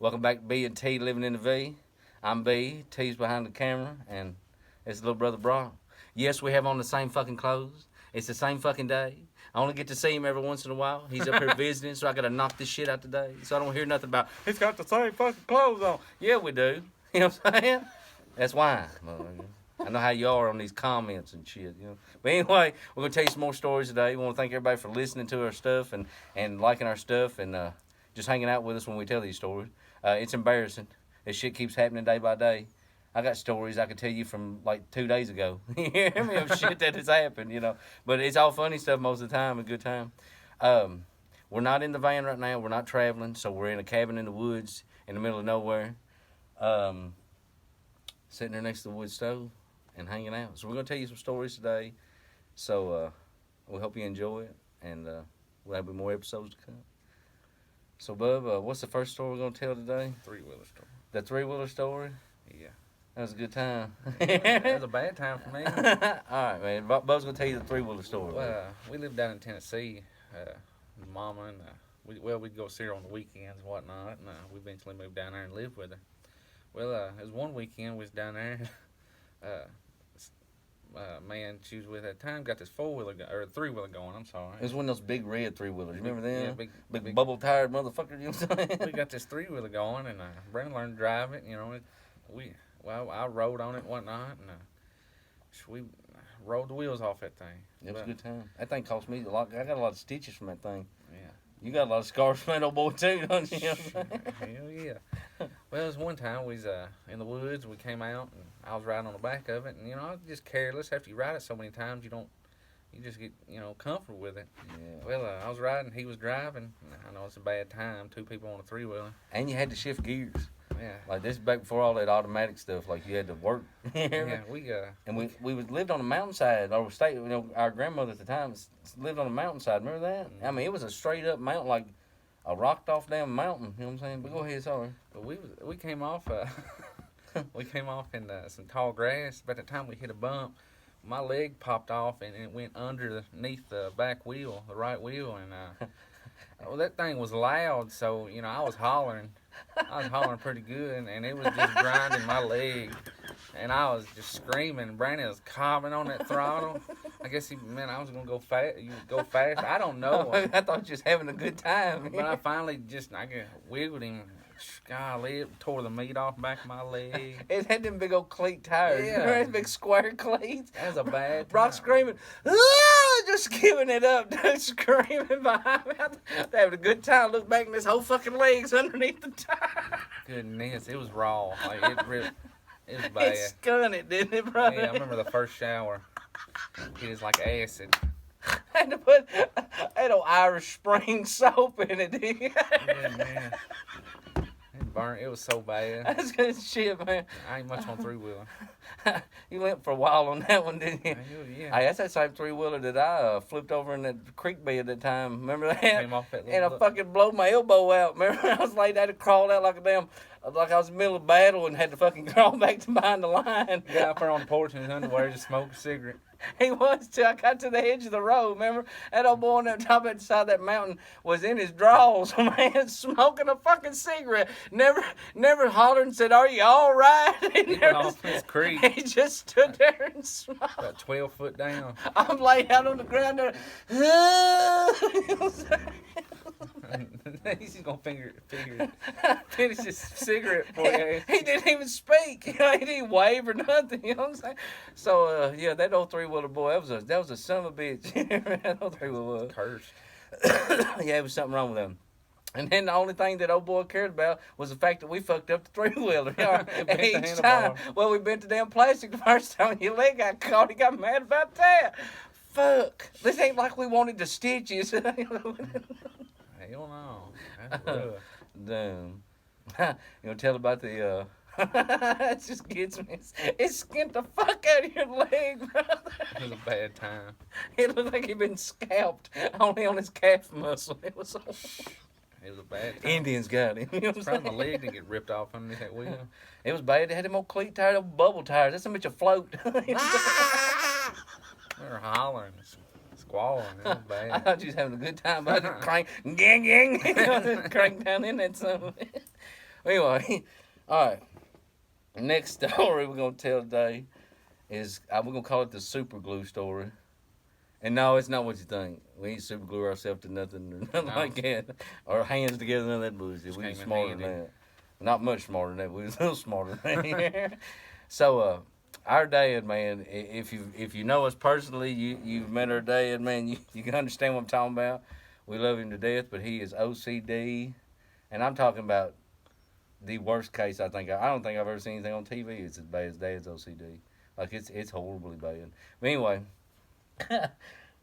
Welcome back to B and T Living in the V. I'm B, T's behind the camera, and it's little brother Brock. Yes, we have on the same fucking clothes. It's the same fucking day. I only get to see him every once in a while. He's up here visiting, so I gotta knock this shit out today. So I don't hear nothing about, he's got the same fucking clothes on. Yeah, we do. You know what I'm saying? That's why. I know how you are on these comments and shit, you know. But anyway, we're gonna tell you some more stories today. We want to thank everybody for listening to our stuff and liking our stuff and just hanging out with us when we tell these stories. It's embarrassing. This shit keeps happening day by day. I got stories I could tell you from like 2 days ago. You hear me? Of shit that has happened, you know. But it's all funny stuff most of the time, a good time. We're not in the van right now. We're not traveling, so we're in a cabin in the woods in the middle of nowhere. Sitting there next to the wood stove and hanging out. So we're going to tell you some stories today. So we hope you enjoy it, and we'll have more episodes to come. So, Bub, what's the first story we're going to tell today? Three-wheeler story. The three-wheeler story? Yeah. That was a good time. That was a bad time for me. All right, man. Bub's going to tell you the three-wheeler story. Well, we lived down in Tennessee. Mama and we'd go see her on the weekends and whatnot, and we eventually moved down there and lived with her. Well, it was one weekend we was down there. Man she was with at the time got this or three-wheeler going. I'm sorry. It was one of those big red three-wheelers. Remember them? Yeah, big bubble-tired motherfucker. You know what I'm saying? We got this three-wheeler going, and Brandon learned to drive it. You know, I rode on it and whatnot, and we rolled the wheels off that thing. It was a good time. That thing cost me a lot. I got a lot of stitches from that thing. Yeah. You got a lot of scars from that old boy too, don't you? Hell yeah. Well, it was one time we was in the woods. We came out, and I was riding on the back of it, and I was just careless. After you ride it so many times, you just get comfortable with it. Yeah. Well, I was riding, he was driving. I know it's a bad time. Two people on a three-wheeler. And you had to shift gears. Yeah. Like this back before all that automatic stuff. Like you had to work. Yeah, And we lived on the mountainside. Or stayed. Our grandmother at the time lived on the mountainside. Remember that? Mm-hmm. I mean, it was a straight up mountain, like a rocked off damn mountain. You know what I'm saying? But go ahead, sorry. But we came off. We came off in some tall grass. By the time we hit a bump, my leg popped off and it went underneath the back wheel, the right wheel, and well, that thing was loud. So I was hollering. I was hollering pretty good, and it was just grinding my leg, and I was just screaming. Brandon was cobbing on that throttle. I guess I was gonna go fast. You go fast. I don't know. I thought you were just having a good time. But I finally I wiggled him. Golly, it tore the meat off the back of my leg. It had them big old cleat tires. Yeah. Remember those big square cleats? That was a bad time. Brock screaming, just giving it up, dude, screaming behind me. They having a good time. Look back and this whole fucking leg's underneath the tire. Goodness, it was raw. Like it was bad. It spun it, didn't it, brother? Yeah, I remember the first shower. It was like acid. I had to put that old Irish Spring soap in it, didn't you? Yeah, man. It burnt. It was so bad. That's good shit, man. I ain't much on three-wheeler. You went for a while on that one, didn't you? Yeah. Hey, that's that same three-wheeler that I flipped over in that creek bed at that time. Remember that? Came off that And I little fucking blowed my elbow out. Remember? I was laid out and crawled out like I was in the middle of battle and had to fucking crawl back to behind the line. guy up there on the porch in his underwear just smoked a cigarette. He was too. I got to the edge of the road. Remember? That old boy on that top of the side of that mountain was in his drawers, man, smoking a fucking cigarette. Never hollered and said, "Are you all right?" He went off this creek He just stood there and smoked. about 12 foot down. I'm laid out on the ground there. He's gonna finish his cigarette for you. He didn't even speak. He didn't even wave or nothing. You know what I'm saying? So yeah, that old three-wheeler boy, that was a son of a bitch. That old three-wheeler was. Cursed. Yeah, there was something wrong with him. And then the only thing that old boy cared about was the fact that we fucked up the three-wheeler. Bent the Each time. handlebar. Well, we bent the damn plastic the first time. Your leg got caught. He got mad about that. Fuck. This ain't like we wanted to stitches. Hell no. That's rough. Damn. You gonna tell about the it just gets me. It skinned the fuck out of your leg, brother. It was a bad time. It looked like he'd been scalped only on his calf muscle. It was It was a bad time. Indians got him. You know what I'm Probably saying? my leg didn't get ripped off underneath that wheel. It was bad. They had them old cleat tires, them bubble tires. That's so much afloat. We were hollering, squalling. It was I bad. thought you was having a good time. But I just crank, gang, gang. Crank down in that son of a bitch. Anyway, all right. Next story we're gonna tell today is we're gonna call it the super glue story. And no, it's not what you think. We ain't super glue ourselves to nothing or nothing No. like that. Our hands together, none of that bullshit. Just We was came in smarter than handy. that. Not much smarter than that. We was a little smarter than that. So, our dad, man, if you know us personally, you've met our dad, man, you can understand what I'm talking about. We love him to death, but he is OCD. And I'm talking about the worst case I think. I don't think I've ever seen anything on TV. It's as bad as Dad's OCD. Like it's horribly bad. But anyway,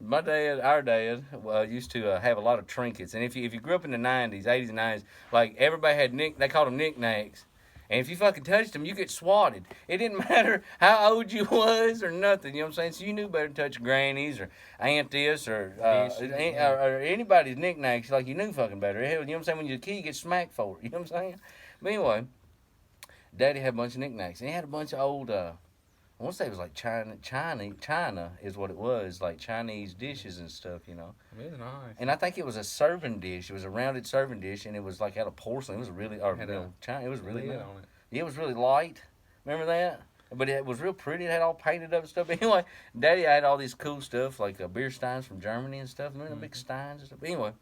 my dad, our dad, used to have a lot of trinkets. And if you grew up in the '90s, '80s and '90s, like everybody had they called them knickknacks. And if you fucking touched them, you get swatted. It didn't matter how old you was or nothing. You know what I'm saying? So you knew better to touch grannies or aunties or or anybody's knickknacks. Like you knew fucking better. Hell, you know what I'm saying? When you're a kid, you get smacked for it. You know what I'm saying? But anyway, Daddy had a bunch of knickknacks. And he had a bunch of old, I want to say it was like China is what it was. Like Chinese dishes and stuff, you know. Really nice. And I think it was a serving dish. It was a rounded serving dish, and it was like out of porcelain. It was really, or Had you a know, China. It was really lid nice. on it. Yeah, it was really light. Remember that? But it was real pretty. It had all painted up and stuff. But anyway, Daddy had all these cool stuff like beer steins from Germany and stuff. Remember the big steins and stuff. But anyway,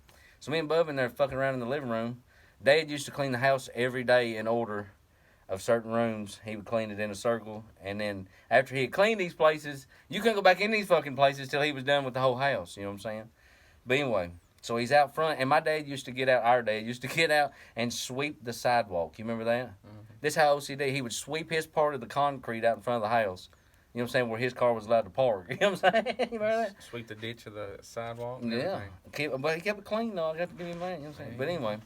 so me and Bub in there fucking around in the living room. Dad used to clean the house every day in order of certain rooms. He would clean it in a circle, and then after he had cleaned these places, you couldn't go back in these fucking places till he was done with the whole house. You know what I'm saying? But anyway, so he's out front, and my dad used to get out. Our dad used to get out and sweep the sidewalk. You remember that? Mm-hmm. This how OCD. He would sweep his part of the concrete out in front of the house. You know what I'm saying? Where his car was allowed to park. You know what I'm saying? You remember that? Sweep the ditch of the sidewalk. And Yeah. everything. But he kept it clean though. I got to give him that. You know what I'm saying? But Yeah. anyway,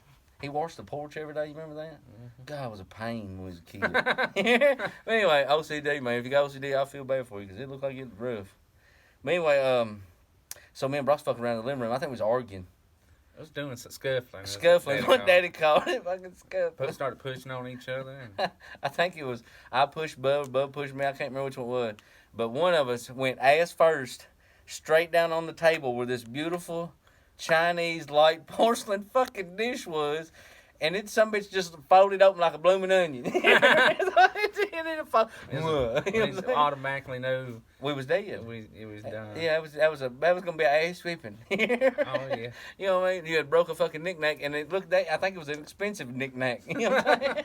he washed the porch every day. You remember that? Mhm. God, it was a pain when he was a kid. But anyway, OCD, man. If you got OCD, I feel bad for you because it looked like it was rough. But anyway, so me and Brock's fucking around in the living room. I think we was arguing. I was doing some scuffling. Scuffling. What Daddy called it. Fucking scuffling. Started pushing on each other. And I think it was, I pushed Bub pushed me. I can't remember which one it was. But one of us went ass first, straight down on the table where this beautiful Chinese light porcelain fucking dish was. And it some bitch just folded open like a blooming onion. we automatically knew We was dead. it was done. Yeah, that was gonna be an ass whipping. Oh yeah. You know what I mean? You had broke a fucking knick-knack, and it looked. I think it was an expensive knick-knack. You know what I'm saying?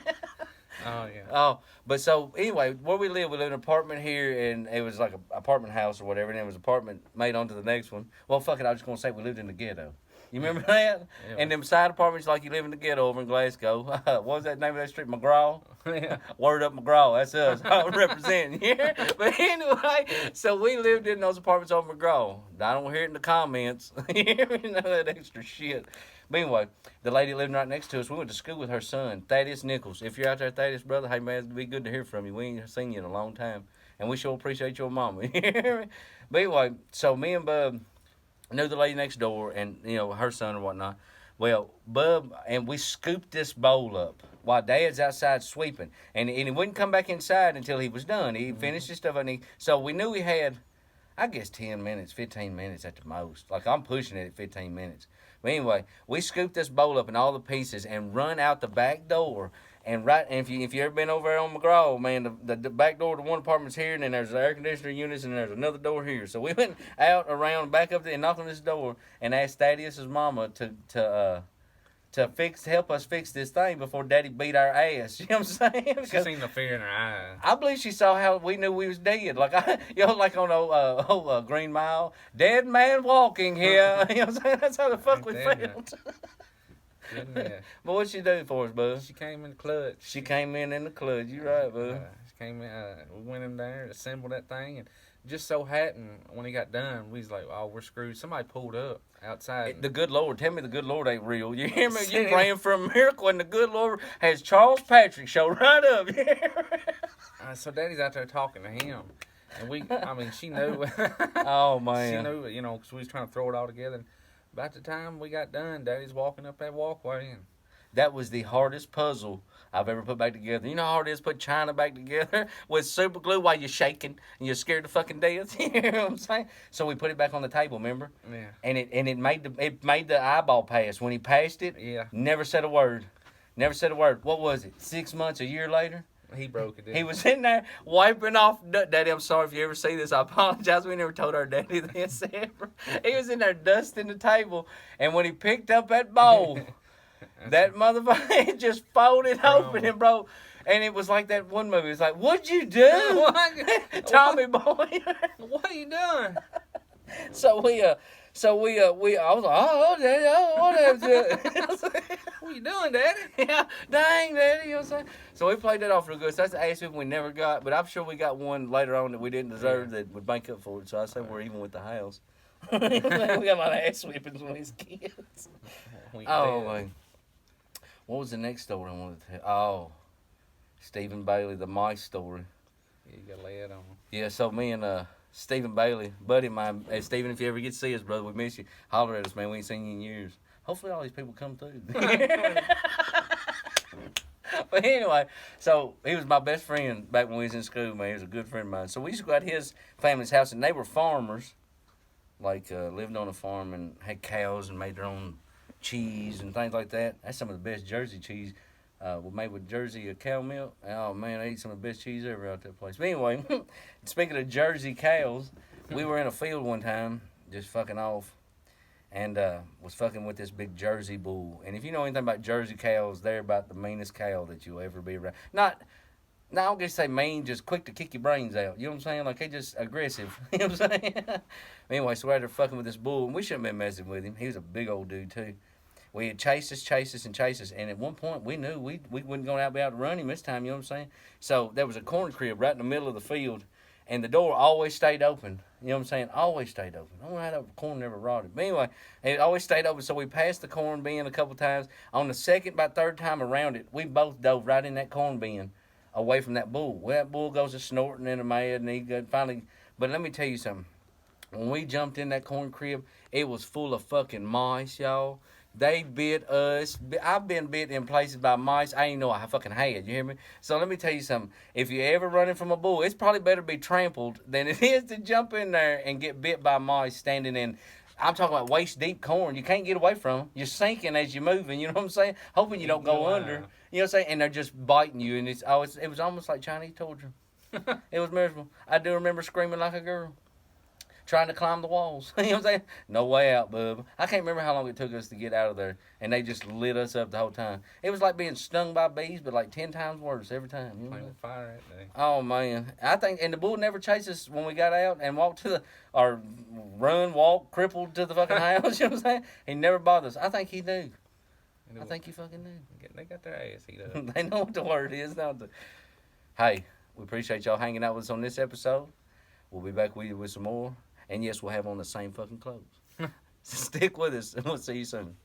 Oh yeah. Oh, but so anyway, where we live in an apartment here, and it was like an apartment house or whatever, and it was an apartment made onto the next one. Well, fuck it, I was just gonna say we lived in the ghetto. You remember that? Yeah. And them side apartments like you live in the ghetto over in Glasgow. What was that name of that street? McGraw? Yeah. Word up McGraw, that's us. I'm representing here. But anyway, so we lived in those apartments over McGraw. I don't hear it in the comments. You hear me? None of that extra shit. But anyway, the lady living right next to us, we went to school with her son, Thaddeus Nichols. If you're out there, Thaddeus, brother, hey man, it'd be good to hear from you. We ain't seen you in a long time. And we sure appreciate your mama. You hear me? But anyway, so me and Bub knew the lady next door and, you know, her son or whatnot. Well, Bub, and we scooped this bowl up while Dad's outside sweeping. And he wouldn't come back inside until he was done. He finished his stuff. So we knew he had, I guess, 10 minutes, 15 minutes at the most. Like, I'm pushing it at 15 minutes. But anyway, we scooped this bowl up in all the pieces and run out the back door. And if you ever been over there on McGraw, man, the back door to one apartment's here, and then there's the air conditioner units, and there's another door here. So we went out, around, back up there, and knocked on this door, and asked Thaddeus' mama to help us fix this thing before Daddy beat our ass. You know what I'm saying? She seen the fear in her eyes. I believe she saw how we knew we was dead. Like like on Green Mile, dead man walking here. You know what I'm saying? That's how the fuck we Right there, felt. Goodness. But what'd she do for us, bud? She came in the clutch. She came in the clutch. You right, bud. She came in. We went in there, assembled that thing, and just so happened when he got done, we was like, "Oh, we're screwed." Somebody pulled up outside. The good Lord, tell me the good Lord ain't real. You hear me? You praying for a miracle, and the good Lord has Charles Patrick show right up. You hear me? So Daddy's out there talking to him, and she knew. Oh She man. knew, because we was trying to throw it all together. And about the time we got done, Daddy's walking up that walkway, and That was the hardest puzzle I've ever put back together. You know how hard it is to put China back together with super glue while you're shaking and you're scared to fucking death? You know what I'm saying? So we put it back on the table, remember? yeah, And it made the eyeball pass. When he passed it, yeah. never said a word. Never said a word. What was it? 6 months, a year later? He broke it. He was in there wiping off. Daddy, I'm sorry if you ever see this. I apologize. We never told our daddy this ever. He was in there dusting the table, and when he picked up that bowl, that motherfucker it just folded open and broke. And it was like that one movie. It's like, what'd you do, Tommy boy? What are you doing? So I was like, oh, Daddy, oh, what What are you doing, Daddy? yeah, dang, Daddy, you know what I'm saying? So we played that off real good. So that's the ass whipping we never got, but I'm sure we got one later on that we didn't deserve that would bank up for it. So I say we're even with the house. We got a lot of ass whippings when we was kids. Oh, man. What was the next story I wanted to tell? Oh, Stephen Bailey, the mice story. Yeah, you got lay it on. Yeah, so me and Stephen Bailey, buddy of mine. Hey, Stephen, if you ever get to see us, brother, we miss you. Holler at us, man. We ain't seen you in years. Hopefully all these people come through. But anyway, so he was my best friend back when we was in school, man. He was a good friend of mine. So we used to go out to his family's house, and they were farmers. Like, lived on a farm and had cows and made their own cheese and things like that. That's some of the best Jersey cheese. Made with Jersey cow milk. Oh, man, I ate some of the best cheese ever out that place. But anyway, speaking of Jersey cows, we were in a field one time, just fucking off, and was fucking with this big Jersey bull. And if you know anything about Jersey cows, they're about the meanest cow that you'll ever be around. Not, I don't get to say mean, just quick to kick your brains out. You know what I'm saying? Like, they just aggressive. You know what I'm saying? Anyway, so we're out there fucking with this bull, and we shouldn't have been messing with him. He was a big old dude, too. We had chased us, and at one point we knew we wasn't going to be able to run him this time, you know what I'm saying? So there was a corn crib right in the middle of the field, and the door always stayed open. You know what I'm saying? Always stayed open. I don't know how that corn never rotted. But anyway, it always stayed open, so we passed the corn bin a couple times. On the second, by third time around it, we both dove right in that corn bin away from that bull. Well, that bull goes to snorting in a mad, and he finally... But let me tell you something. When we jumped in that corn crib, it was full of fucking mice, y'all. They bit us. I've been bit in places by mice I ain't know I fucking had. You hear me? So let me tell you something. If you're ever running from a bull, it's probably better to be trampled than it is to jump in there and get bit by mice standing in. I'm talking about waist deep corn. You can't get away from them. You're sinking as you're moving. You know what I'm saying? Hoping you don't go under. You know what I'm saying? And they're just biting you. And it was almost like Chinese torture. It was miserable. I do remember screaming like a girl, trying to climb the walls. You know what I'm saying? No way out, bub. I can't remember how long it took us to get out of there, and they just lit us up the whole time. It was like being stung by bees, but like 10 times worse every time. You know Playing with fire that day. Oh, man. I think, and the bull never chased us when we got out and walked to or walk, crippled to the fucking house. You know what I'm saying? He never bothered us. I think he knew. I think he fucking knew. They got their ass eat up. They know what the word is, don't they? Hey, we appreciate y'all hanging out with us on this episode. We'll be back with you with some more. And yes, we'll have on the same fucking clothes. So stick with us, and we'll see you soon.